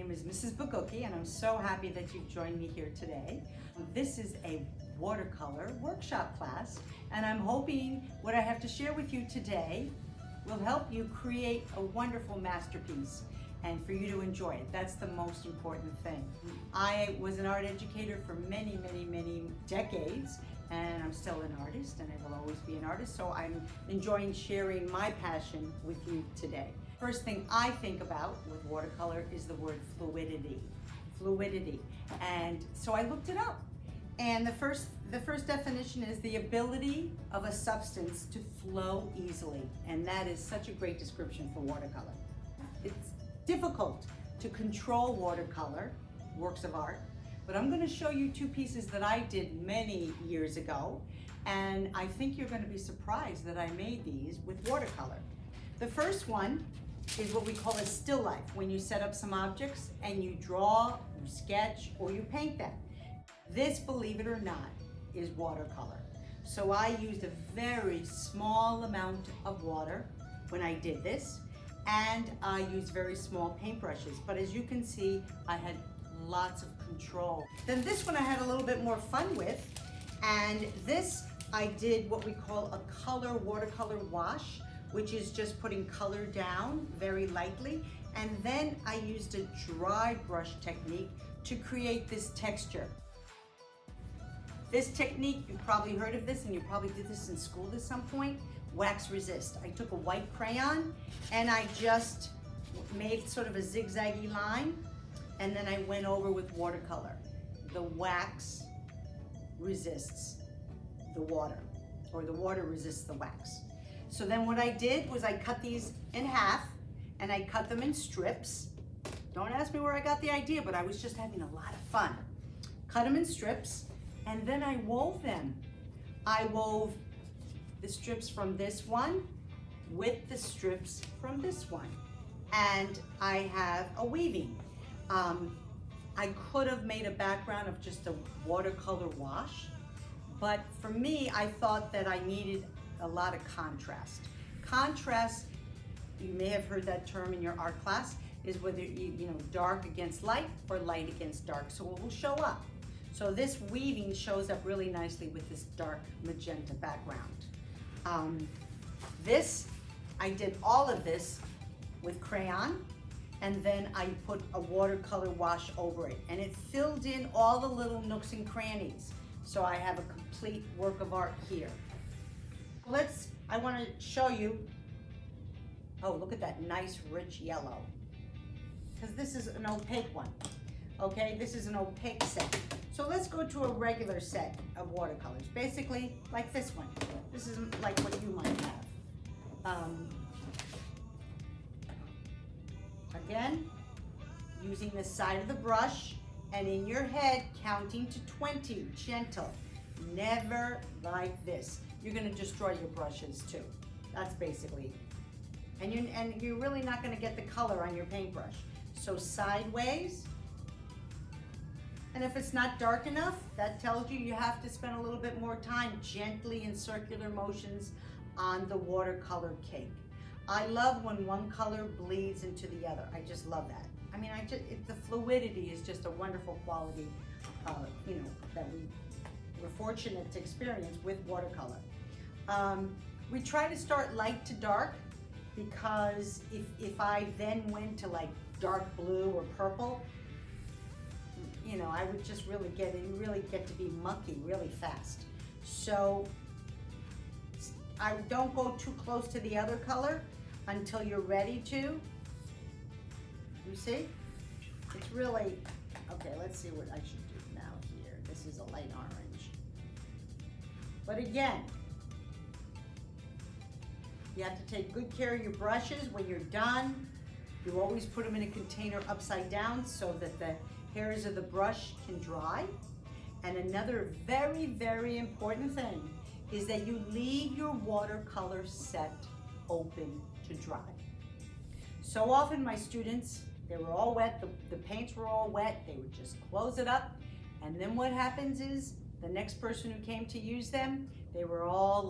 name is Mrs. Baguki, and I'm so happy that you've joined me here today. This is a watercolor workshop class, and I'm hoping what I have to share with you today will help you create a wonderful masterpiece and for you to enjoy it. That's the most important thing. I was an art educator for many decades, and I'm still an artist, and I will always be an artist, so I'm enjoying sharing my passion with you today. First thing I think about with watercolor is the word fluidity. Fluidity. And so I looked it up. And the first definition is the ability of a substance to flow easily. And that is such a great description for watercolor. It's difficult to control watercolor, works of art, but I'm going to show you two pieces that I did many years ago. And I think you're going to be surprised that I made these with watercolor. The first one is what we call a still life, when you set up some objects and you draw, you sketch, or you paint them. This, believe it or not, is watercolor. So I used a very small amount of water when I did this, and I used very small paintbrushes. But as you can see, I had lots of control. Then this one I had a little bit more fun with, and this I did what we call a color watercolor wash, which is just putting color down very lightly. And then I used a dry brush technique to create this texture. This technique, you've probably heard of this, and you probably did this in school at some point, wax resist. I took a white crayon and I just made sort of a zigzaggy line, and then I went over with watercolor. The wax resists the water, or the water resists the wax. So then what I did was I cut these in half, and I cut them in strips. Don't ask me where I got the idea, but I was just having a lot of fun. Cut them in strips, and then I wove them. I wove the strips from this one with the strips from this one. And I have a weaving. I could have made a background of just a watercolor wash, but for me, I thought that I needed a lot of contrast. Contrast, you may have heard that term in your art class, is whether you know, dark against light or light against dark. So it will show up. So this weaving shows up really nicely with this dark magenta background. I did all of this with crayon, and then I put a watercolor wash over it, and it filled in all the little nooks and crannies. So I have a complete work of art here. I want to show you, oh, look at that nice rich yellow. Because this is an opaque one, okay? This is an opaque set. So let's go to a regular set of watercolors, basically like this one. This is like what you might have. Again, using the side of the brush, and in your head, counting to 20, gentle. Never like this. You're gonna destroy your brushes too. That's basically, and you're really not gonna get the color on your paintbrush. So sideways, and if it's not dark enough, that tells you have to spend a little bit more time gently in circular motions on the watercolor cake. I love when one color bleeds into the other. I just love that. I mean, the fluidity is just a wonderful quality, you know, that we're fortunate to experience with watercolor. We try to start light to dark, because if I then went to like dark blue or purple, you know, I would just really get to be mucky really fast. So I don't go too close to the other color until you're ready to. You see? It's really, okay, let's see what I should do now here. This is a light orange. But again, you have to take good care of your brushes when you're done. You always put them in a container upside down so that the hairs of the brush can dry. And another very important thing is that you leave your watercolor set open to dry. So often my students, they were all wet, the paints were all wet, they would just close it up, and then what happens is the next person who came to use them, they were all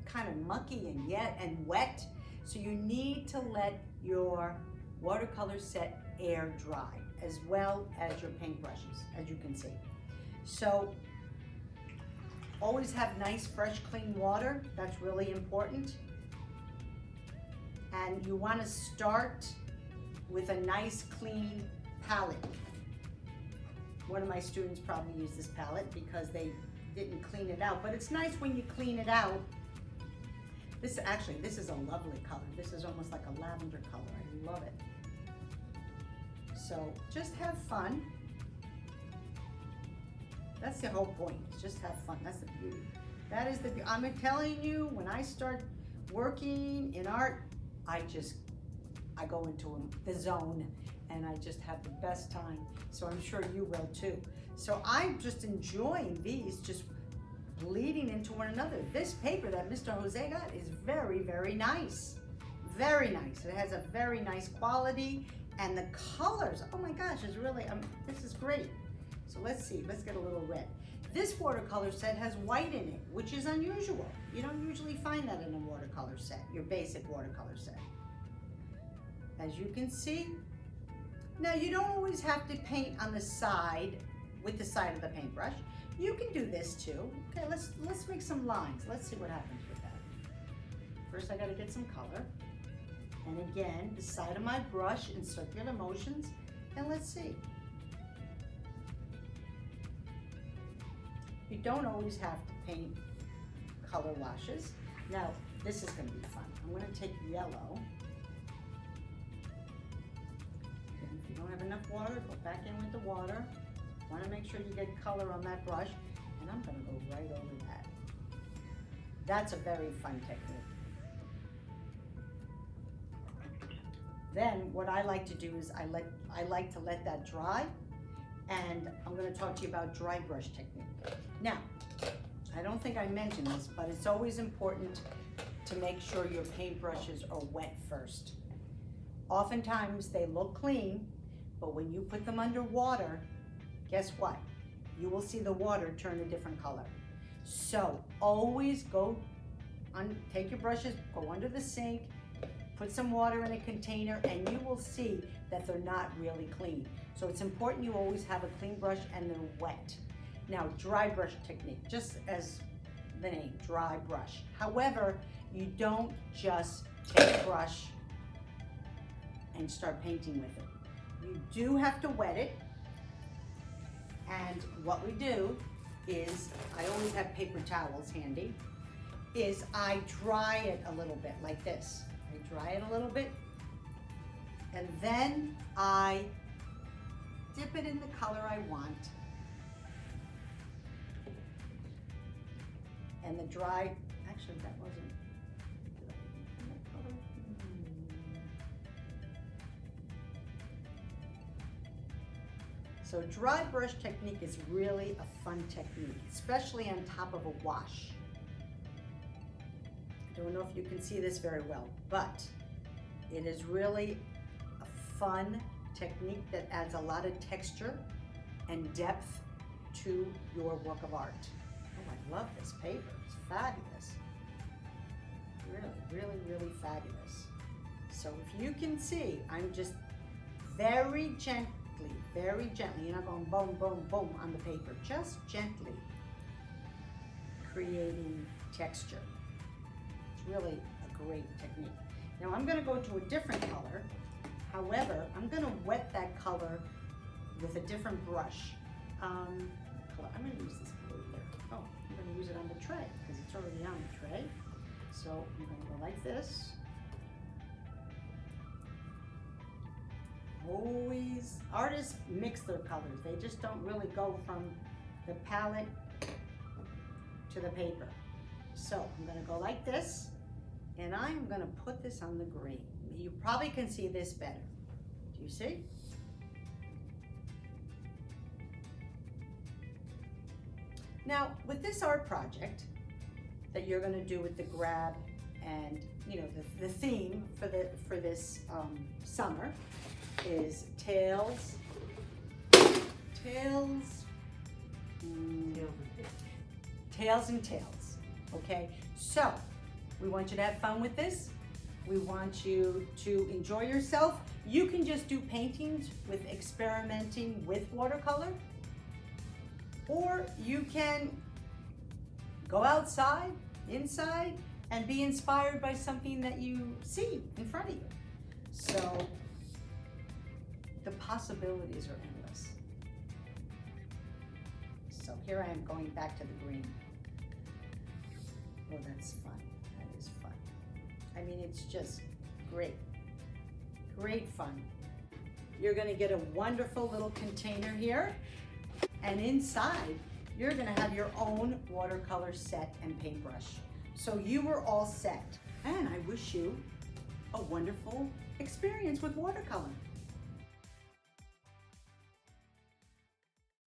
kind of mucky and wet. So you need to let your watercolor set air dry, as well as your paintbrushes, as you can see. So always have nice, fresh, clean water. That's really important. And you want to start with a nice, clean palette. One of my students probably used this palette because they didn't clean it out, but it's nice when you clean it out. This is a lovely color. This is almost like a lavender color. I love it. So just have fun. That's the whole point. Just have fun. That's the beauty. That is the beauty. I'm telling you, when I start working in art, I go into the zone and I just have the best time. So I'm sure you will too. So I'm just enjoying these just bleeding into one another. This paper that Mr. Jose got is very, very nice. Very nice. It has a very nice quality, and the colors, oh my gosh, is really, this is great. So let's see, let's get a little red. This watercolor set has white in it, which is unusual. You don't usually find that in a watercolor set, your basic watercolor set. As you can see, now you don't always have to paint on the side with the side of the paintbrush. You can do this too. Okay, let's make some lines. Let's see what happens with that. First I gotta get some color. And again, the side of my brush in circular motions, and let's see. You don't always have to paint color washes. Now, this is gonna be fun. I'm gonna take yellow. And if you don't have enough water, go back in with the water. Wanna make sure you get color on that brush, and I'm gonna go right over that. That's a very fun technique. Then what I like to do is I like to let that dry, and I'm going to talk to you about dry brush technique. Now, I don't think I mentioned this, but it's always important to make sure your paintbrushes are wet first. Oftentimes they look clean, but when you put them under water, guess what? You will see the water turn a different color. So always take your brushes, go under the sink, put some water in a container, and you will see that they're not really clean. So it's important you always have a clean brush and they're wet. Now, dry brush technique, just as the name, dry brush. However, you don't just take a brush and start painting with it. You do have to wet it. And what we do is, I always have paper towels handy, is I dry it a little bit like this. I dry it a little bit, and then I dip it in the color I want. And the dry, actually that wasn't, did I put that color? So dry brush technique is really a fun technique, especially on top of a wash. I don't know if you can see this very well, but it is really a fun technique that adds a lot of texture and depth to your work of art. Oh, I love this paper. It's fabulous. Really, really, really fabulous. So if you can see, I'm just very gently, you're not going boom, boom, boom on the paper, just gently creating texture. Really a great technique. Now I'm going to go to a different color. However, I'm going to wet that color with a different brush. I'm going to use this blue here. Oh, I'm going to use it on the tray because it's already on the tray. So I'm going to go like this. Always, artists mix their colors. They just don't really go from the palette to the paper. So I'm going to go like this. And I'm going to put this on the green. You probably can see this better. Do you see? Now, with this art project that you're going to do with the grab and, you know, the theme for this summer is tails and tails. Okay, so we want you to have fun with this. We want you to enjoy yourself. You can just do paintings with experimenting with watercolor, or you can go outside, inside, and be inspired by something that you see in front of you. So the possibilities are endless. So here I am going back to the green. Oh, that's fun. That is fun. I mean, it's just great. Great fun. You're gonna get a wonderful little container here, and inside, you're gonna have your own watercolor set and paintbrush. So you are all set. And I wish you a wonderful experience with watercolor.